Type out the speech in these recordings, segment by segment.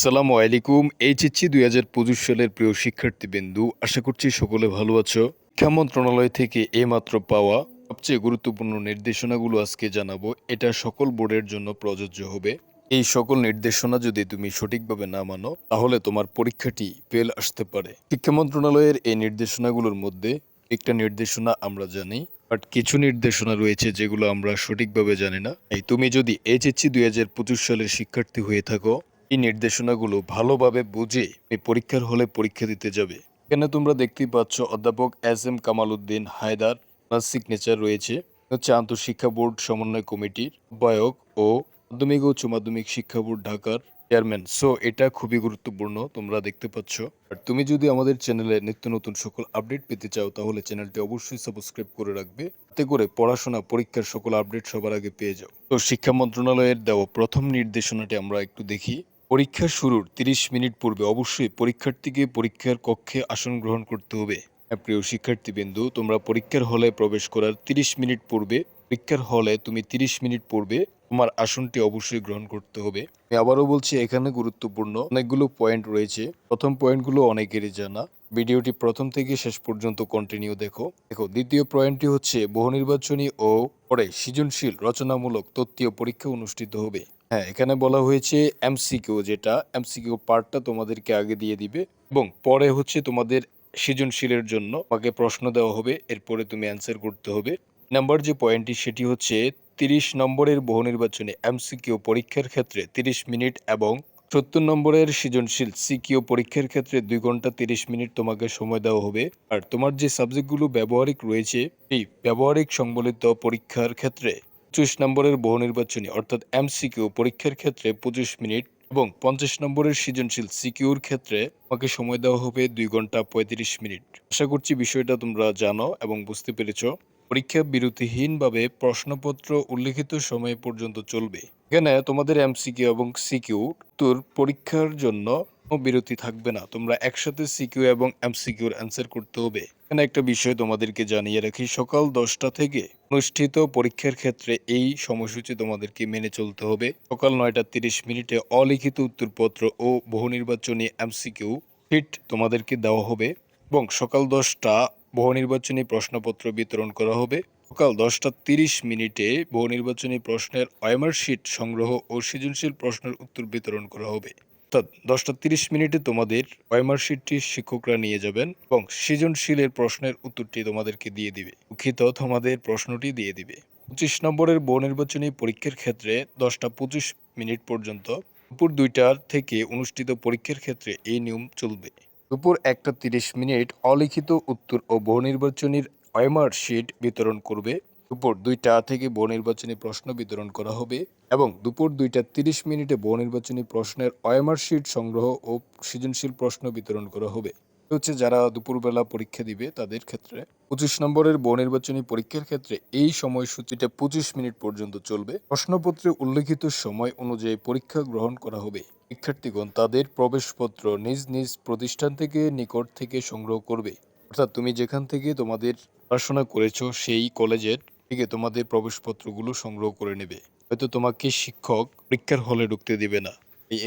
আসসালামু আলাইকুম। এইচএসসি ২০২৫ সালের প্রিয় শিক্ষার্থীবৃন্দু, আশা করছি সকলে ভালো আছো। শিক্ষা মন্ত্রণালয় থেকে এইমাত্র পাওয়া সবচেয়ে গুরুত্বপূর্ণ নির্দেশনাগুলো আজকে জানাবো। এটা সকল বোর্ডের জন্য প্রযোজ্য হবে। এই সকল নির্দেশনা যদি তুমি সঠিকভাবে না মানো, তাহলে তোমার পরীক্ষাটি ফেল আসতে পারে। শিক্ষা মন্ত্রণালয়ের এই নির্দেশনাগুলোর মধ্যে একটা নির্দেশনা আমরা জানি, বাট কিছু নির্দেশনা রয়েছে যেগুলো আমরা সঠিকভাবে জানি না। এই তুমি যদি এইচএসসি ২০২৫ সালের শিক্ষার্থী হয়ে থাকো, এই নির্দেশনাগুলো ভালোভাবে বুঝে এই পরীক্ষার হলে পরীক্ষা দিতে যাবে। এখানে তোমরা দেখতেই পাচ্ছ অধ্যাপক এস এম কামাল উদ্দিন হায়দার, তার সিগনেচার রয়েছে। হচ্ছে আন্তঃশিক্ষা বোর্ড সমন্বয় কমিটির আহ্বায়ক ও মাধ্যমিক ও উচ্চ মাধ্যমিক শিক্ষা বোর্ড ঢাকার চেয়ারম্যান। সো এটা খুবই গুরুত্বপূর্ণ, তোমরা দেখতে পাচ্ছ। আর তুমি যদি আমাদের চ্যানেলে নিত্য নতুন সকল আপডেট পেতে চাও, তাহলে চ্যানেলটি অবশ্যই সাবস্ক্রাইব করে রাখবে, এতে করে পড়াশোনা পরীক্ষার সকল আপডেট সবার আগে পেয়ে যাও। তো শিক্ষা মন্ত্রণালয়ের দেওয়া প্রথম নির্দেশনাটি আমরা একটু দেখি। পরীক্ষা শুরুর ৩০ মিনিট পূর্বে অবশ্যই পরীক্ষার্থীকে পরীক্ষার কক্ষে আসন গ্রহণ করতে হবে। হ্যাঁ, প্রিয় শিক্ষার্থীবৃন্দু, তোমরা পরীক্ষার হলে প্রবেশ করার ৩০ মিনিট পূর্বে, পরীক্ষার হলে তুমি ৩০ মিনিট পূর্বে তোমার আসনটি অবশ্যই গ্রহণ করতে হবে। আমি আবারও বলছি, এখানে গুরুত্বপূর্ণ অনেকগুলো পয়েন্ট রয়েছে। প্রথম পয়েন্টগুলো অনেকেরই জানা। ভিডিওটি প্রথম থেকে শেষ পর্যন্ত কন্টিনিউ দেখো। দ্বিতীয় পয়েন্টটি হচ্ছে বহু নির্বাচনী ও পরে সৃজনশীল রচনামূলক তত্ত্বীয় পরীক্ষা অনুষ্ঠিত হবে। হ্যাঁ, এখানে বলা হয়েছে এমসিকিউ, যেটা এমসিকিউ পার্টটা তোমাদেরকে আগে দিয়ে দিবে এবং পরে হচ্ছে তোমাদের সৃজনশীলের জন্য তোমাকে প্রশ্ন দেওয়া হবে, এরপরে তুমি অ্যান্সার করতে হবে। নাম্বার যে পয়েন্টটি সেটি হচ্ছে 30 নম্বরের বহু নির্বাচনী এমসিকিউ পরীক্ষার ক্ষেত্রে 30 মিনিট এবং 70 নম্বরের সৃজনশীল সিকিউ পরীক্ষার ক্ষেত্রে 2 ঘন্টা 30 মিনিট তোমাকে সময় দেওয়া হবে। আর তোমার যে সাবজেক্টগুলো ব্যবহারিক রয়েছে, এই ব্যবহারিক সংবলিত পরীক্ষার ক্ষেত্রে 25 নম্বরের বহু নির্বাচনী অর্থাৎ এমসিকিউ পরীক্ষার ক্ষেত্রে 25 মিনিট এবং 50 নম্বরের সৃজনশীল সিকিউর ক্ষেত্রে তোমাকে সময় দেওয়া হবে 2 ঘন্টা 35 মিনিট। আশা করছি বিষয়টা তোমরা জানো এবং বুঝতে পেরেছ। পরীক্ষা বিরতিহীনভাবে প্রশ্নপত্র উল্লিখিত সময় পর্যন্ত চলবে। এখানে তোমাদের এমসিকিউ এবং সিকিউ তোর পরীক্ষার জন্য কোনো বিরতি থাকবে না। তোমরা একসাথে সিকিউ এবং এমসিকিউর অ্যান্সার করতে হবে। এখানে একটা বিষয় তোমাদেরকে জানিয়ে রাখি, সকাল 10টা থেকে অনুষ্ঠিত পরীক্ষার ক্ষেত্রে এই সময়সূচি তোমাদেরকে মেনে চলতে হবে। সকাল 9টা 30 মিনিটে অলিখিত উত্তরপত্র ও বহু নির্বাচনী এমসিকিউ শিট তোমাদেরকে দেওয়া হবে এবং সকাল 10টা বহু নির্বাচনী প্রশ্নপত্র বিতরণ করা হবে। সকাল 10টা 30 মিনিটে বহু নির্বাচনী প্রশ্নের ওএমআর শিট সংগ্রহ ও সৃজনশীল প্রশ্নের উত্তর বিতরণ করা হবে। অর্থাৎ 10টা 30 মিনিটে তোমাদের ওএমআর শিটটি শিক্ষকরা নিয়ে যাবেন এবং সৃজনশীলের প্রশ্নের উত্তরটি তোমাদেরকে দিয়ে দিবে, দুঃখিত তোমাদের প্রশ্নটি দিয়ে দিবে। 25 নম্বরের বহু নির্বাচনী পরীক্ষার ক্ষেত্রে 10টা 25 মিনিট পর্যন্ত দুপুর 2টা থেকে অনুষ্ঠিত পরীক্ষার ক্ষেত্রে এই নিয়ম চলবে। দুপুর 1টা 30 মিনিট অলিখিত উত্তর ও বহু নির্বাচনীর ওএমআর শিট বিতরণ করবে। দুপুর 2টা থেকে বহু নির্বাচনী প্রশ্ন বিতরণ করা হবে এবং দুপুর 2টা 30 মিনিটে বহু নির্বাচনী প্রশ্নের ওএমআর শিট সংগ্রহ ও সৃজনশীল প্রশ্ন বিতরণ করা হবে। হচ্ছে যারা দুপুরবেলা পরীক্ষা দিবে তাদের ক্ষেত্রে 25 নম্বরের বহু নির্বাচনী পরীক্ষার ক্ষেত্রে এই সময়সূচিটা 25 মিনিট পর্যন্ত চলবে। প্রশ্নপত্রে উল্লেখিত সময় অনুযায়ী পরীক্ষা গ্রহণ করা হবে। শিক্ষার্থীগণ তাদের প্রবেশপত্র নিজ নিজ প্রতিষ্ঠান থেকে নিকট থেকে সংগ্রহ করবে। অর্থাৎ তুমি যেখান থেকে তোমাদের পড়াশোনা করেছো সেই কলেজের থেকে তোমাদের প্রবেশপত্রগুলো সংগ্রহ করে নেবে। হয়তো তোমাকে শিক্ষক পরীক্ষার হলে ঢুকতে দিবে না।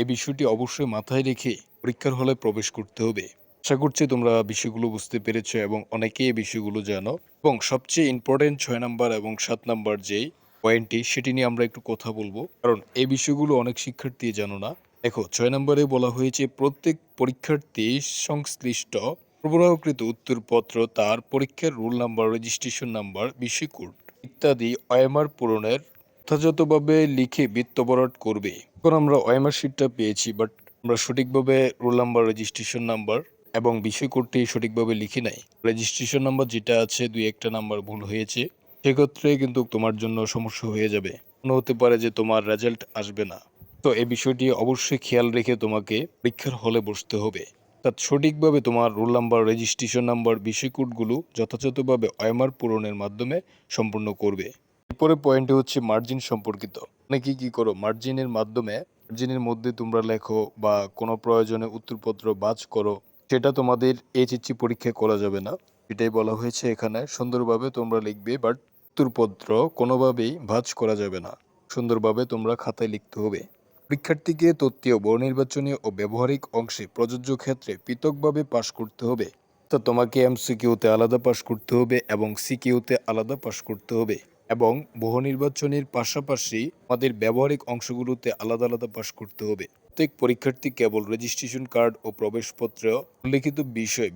এই বিষয়টি অবশ্যই মাথায় রেখে পরীক্ষার হলে প্রবেশ করতে হবে। আশা করছি তোমরা বিষয়গুলো বুঝতে পেরেছো এবং অনেকেই এই বিষয়গুলো জানো। এবং সবচেয়ে ইম্পর্টেন্ট 6 নাম্বার এবং 7 নাম্বার যেই পয়েন্টটি, সেটি নিয়ে আমরা একটু কথা বলবো, কারণ এই বিষয়গুলো অনেক শিক্ষার্থী জানো না। দেখো, 6 নম্বরে বলা হয়েছে প্রত্যেক পরীক্ষার্থী সংশ্লিষ্ট সরবরাহকৃত উত্তরপত্র, তার পরীক্ষার রোল নাম্বার, রেজিস্ট্রেশন নাম্বার, বিষয় কোড ইত্যাদি ওএমআর পূরণের যথাযথভাবে লিখে বিত্তবরট করবে। এখন আমরা ওএমআর শিটটা পেয়েছি, বাট আমরা সঠিকভাবে রোল নাম্বার, রেজিস্ট্রেশন নাম্বার এবং বিষয় কোডটি সঠিকভাবে লিখি নাই। রেজিস্ট্রেশন নাম্বার যেটা আছে 2-1টা নাম্বার ভুল হয়েছে, সেক্ষেত্রে কিন্তু তোমার জন্য সমস্যা হয়ে যাবে। মনে হতে পারে যে তোমার রেজাল্ট আসবে না। তো এই বিষয়টি অবশ্যই খেয়াল রেখে তোমাকে পরীক্ষার হলে বসতে হবে। অর্থাৎ সঠিকভাবে তোমার রোল নাম্বার, রেজিস্ট্রেশন নাম্বার, বিষয় কোডগুলো যথাযথভাবে ওএমআর পূরণের মাধ্যমে সম্পূর্ণ করবে। এরপরে পয়েন্টে হচ্ছে মার্জিন সম্পর্কিত। অনেকে কি করো, মার্জিনের মাধ্যমে মার্জিনের মধ্যে তোমরা লেখো বা কোনো প্রয়োজনে উত্তরপত্র বাজ করো, সেটা তোমাদের এইচএসসি পরীক্ষায় করা যাবে না। এটাই বলা হয়েছে এখানে। সুন্দরভাবে তোমরা লিখবে, বাট উত্তরপত্র কোনোভাবেই ভাঁজ করা যাবে না। সুন্দরভাবে তোমরা খাতায় লিখতে হবে। পরীক্ষার্থীকে তত্ত্বীয়, বহুনির্বাচনী ও ব্যবহারিক অংশে প্রযোজ্য ক্ষেত্রে পৃথকভাবে পাশ করতে হবে। তো তোমাকে এমসিকিউতে আলাদা পাশ করতে হবে এবং সিকিউতে আলাদা পাশ করতে হবে এবং বহুনির্বাচনীর পাশাপাশি আমাদের ব্যবহারিক অংশগুলোতে আলাদা আলাদা পাশ করতে হবে। প্রত্যেক পরীক্ষার্থী কেবল রেজিস্ট্রেশন কার্ড ও প্রবেশপত্রে উল্লেখিত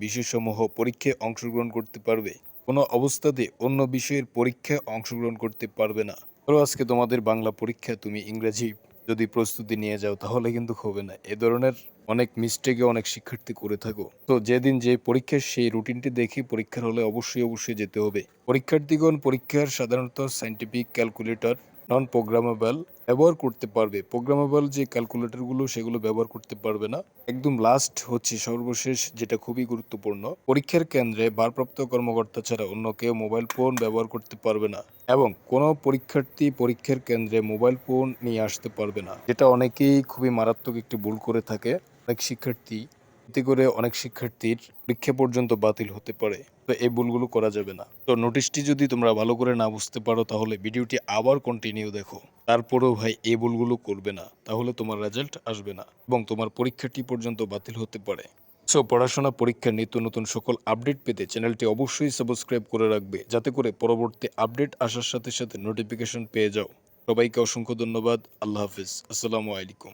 বিষয়সমূহ পরীক্ষায় অংশগ্রহণ করতে পারবে। কোনো অবস্থাতে অন্য বিষয়ের পরীক্ষায় অংশগ্রহণ করতে পারবে না। ধরো আজকে তোমাদের বাংলা পরীক্ষা, তুমি ইংরেজি যদি প্রস্তুতি নিয়ে যাও তাহলে কিন্তু হবে না। এ ধরনের অনেক মিস্টেকে অনেক শিক্ষার্থী করে থাকো। তো যেদিন যে পরীক্ষার সেই রুটিনটি দেখে পরীক্ষার হলে অবশ্যই যেতে হবে। পরীক্ষার্থীগণ পরীক্ষার সাধারণত সায়েন্টিফিক ক্যালকুলেটর, নন প্রোগ্রামেবল ব্যবহার করতে পারবে। প্রোগ্রামেবল যে ক্যালকুলেটরগুলো সেগুলো ব্যবহার করতে পারবে না। একদম লাস্ট হচ্ছে সর্বশেষ, যেটা খুবই গুরুত্বপূর্ণ, পরীক্ষার কেন্দ্রে ভারপ্রাপ্ত কর্মকর্তা ছাড়া অন্য কেউ মোবাইল ফোন ব্যবহার করতে পারবে না এবং কোনো পরীক্ষার্থী পরীক্ষার কেন্দ্রে মোবাইল ফোন নিয়ে আসতে পারবে না, যেটা অনেকেই খুবই মারাত্মক একটি ভুল করে থাকে। অনেক শিক্ষার্থী, এতে করে অনেক শিক্ষার্থীর পরীক্ষা পর্যন্ত বাতিল হতে পারে। তো এই ভুলগুলো করা যাবে না। তো নোটিশটি যদি তোমরা ভালো করে না বুঝতে পারো তাহলে ভিডিওটি আবার কন্টিনিউ দেখো। তারপরেও ভাই এই ভুলগুলো করবে না, তাহলে তোমার রেজাল্ট আসবে না এবং তোমার পরীক্ষাটি পর্যন্ত বাতিল হতে পারে। সো পড়াশোনা, পরীক্ষার নিত্য নতুন সকল আপডেট পেতে চ্যানেলটি অবশ্যই সাবস্ক্রাইব করে রাখবে, যাতে করে পরবর্তী আপডেট আসার সাথে সাথে নোটিফিকেশন পেয়ে যাও। সবাইকে অসংখ্য ধন্যবাদ। আল্লাহ হাফিজ। আসসালামু আলাইকুম।